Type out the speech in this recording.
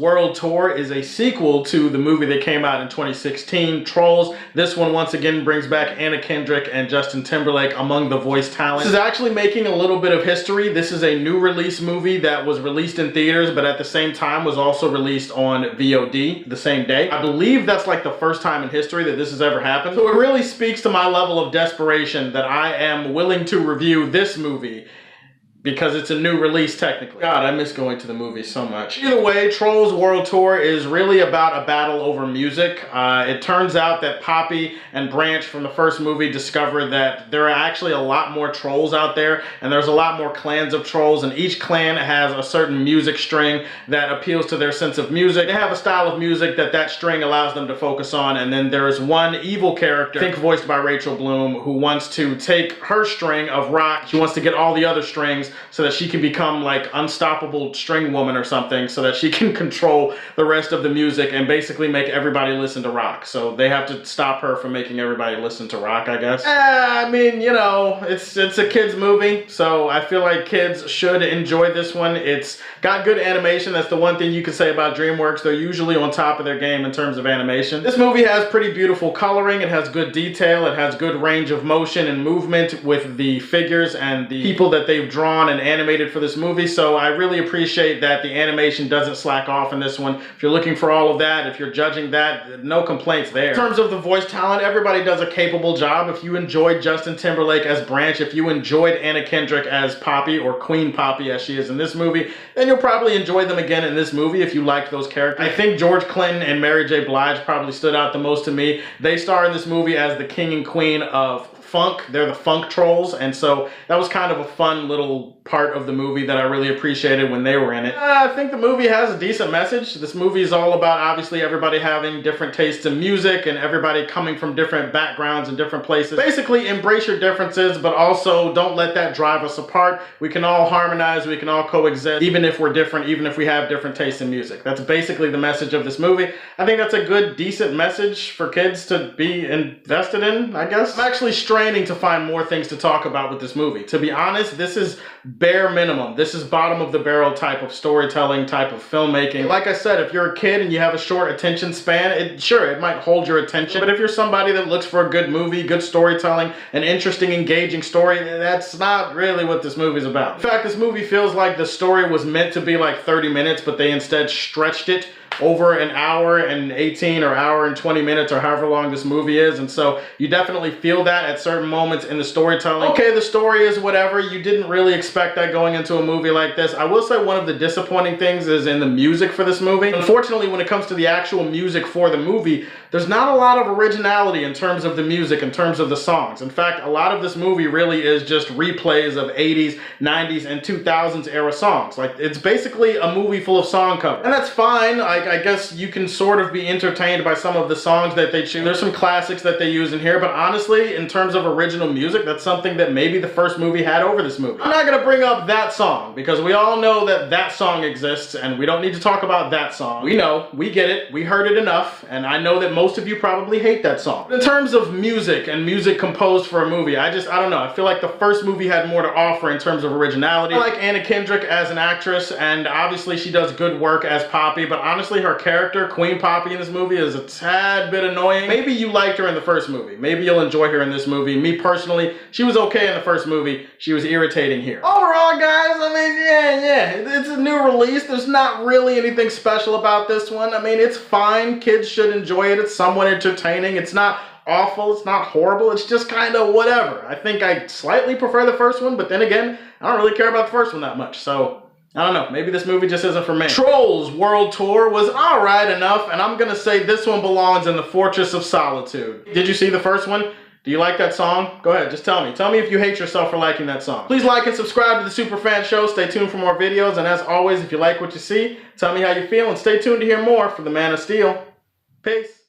World Tour is a sequel to the movie that came out in 2016, Trolls. This one once again brings back Anna Kendrick and Justin Timberlake among the voice talent. This is actually making a little bit of history. This is a new release movie that was released in theaters, but at the same time was also released on VOD the same day. I believe that's like the first time in history that this has ever happened. So it really speaks to my level of desperation that I am willing to review this movie because it's a new release technically. God, I miss going to the movies so much. Either way, Trolls World Tour is really about a battle over music. It turns out that Poppy and Branch from the first movie discovered that there are actually a lot more trolls out there, and there's a lot more clans of trolls, and each clan has a certain music string that appeals to their sense of music. They have a style of music that string allows them to focus on, and then there's one evil character, I think voiced by Rachel Bloom, who wants to take her string of rock. She wants to get all the other strings so that she can become like unstoppable string woman or something, so that she can control the rest of the music and basically make everybody listen to rock. So they have to stop her from making everybody listen to rock, I guess. I mean, you know, it's a kid's movie, so I feel like kids should enjoy this one. It's got good animation. That's the one thing you can say about DreamWorks. They're usually on top of their game in terms of animation. This movie has pretty beautiful coloring. It has good detail. It has good range of motion and movement with the figures and the people that they've drawn and animated for this movie, so I really appreciate that the animation doesn't slack off in this one. If you're looking for all of that, if you're judging that, no complaints there. In terms of the voice talent, everybody does a capable job. If you enjoyed Justin Timberlake as Branch, if you enjoyed Anna Kendrick as Poppy, or Queen Poppy as she is in this movie, then you'll probably enjoy them again in this movie if you liked those characters. I think George Clinton and Mary J. Blige probably stood out the most to me. They star in this movie as the king and queen of funk. They're the funk trolls, and so that was kind of a fun little part of the movie that I really appreciated when they were in it. I think the movie has a decent message. This movie is all about obviously everybody having different tastes in music and everybody coming from different backgrounds and different places. Basically, embrace your differences, but also don't let that drive us apart. We can all harmonize, we can all coexist, even if we're different, even if we have different tastes in music. That's basically the message of this movie. I think that's a good, decent message for kids to be invested in, I guess. I'm actually straining to find more things to talk about with this movie. To be honest, this is bare minimum. This is bottom of the barrel type of storytelling, type of filmmaking. Like I said, if you're a kid and you have a short attention span, sure, it might hold your attention, but if you're somebody that looks for a good movie, good storytelling, an interesting, engaging story, that's not really what this movie's about. In fact, this movie feels like the story was meant to be like 30 minutes, but they instead stretched it over an hour and 18 or hour and 20 minutes or however long this movie is, and so you definitely feel that at certain moments in the storytelling. Okay, the story is whatever. You didn't really expect that going into a movie like this. I will say one of the disappointing things is in the music for this movie. Unfortunately, when it comes to the actual music for the movie, there's not a lot of originality in terms of the music, in terms of the songs. In fact, a lot of this movie really is just replays of 80s, 90s, and 2000s era songs. Like, it's basically a movie full of song covers. And that's fine. I guess you can sort of be entertained by some of the songs that they choose. There's some classics that they use in here, but honestly, in terms of original music, that's something that maybe the first movie had over this movie. I'm not gonna bring up that song, because we all know that that song exists, and we don't need to talk about that song. We know, we get it, we heard it enough, and I know that most of you probably hate that song. But in terms of music and music composed for a movie, I don't know, I feel like the first movie had more to offer in terms of originality. I like Anna Kendrick as an actress, and obviously she does good work as Poppy, but honestly, her character, Queen Poppy, in this movie is a tad bit annoying. Maybe you liked her in the first movie. Maybe you'll enjoy her in this movie. Me personally, she was okay in the first movie. She was irritating here. Overall, guys, I mean, yeah, it's a new release. There's not really anything special about this one. I mean, it's fine. Kids should enjoy it. It's somewhat entertaining. It's not awful. It's not horrible. It's just kind of whatever. I think I slightly prefer the first one, but then again, I don't really care about the first one that much, so I don't know, maybe this movie just isn't for me. Trolls World Tour was alright enough, and I'm gonna say this one belongs in the Fortress of Solitude. Did you see the first one? Do you like that song? Go ahead, just tell me. Tell me if you hate yourself for liking that song. Please like and subscribe to the Superfan Show. Stay tuned for more videos, and as always, if you like what you see, tell me how you feel, and stay tuned to hear more from the Man of Steel. Peace.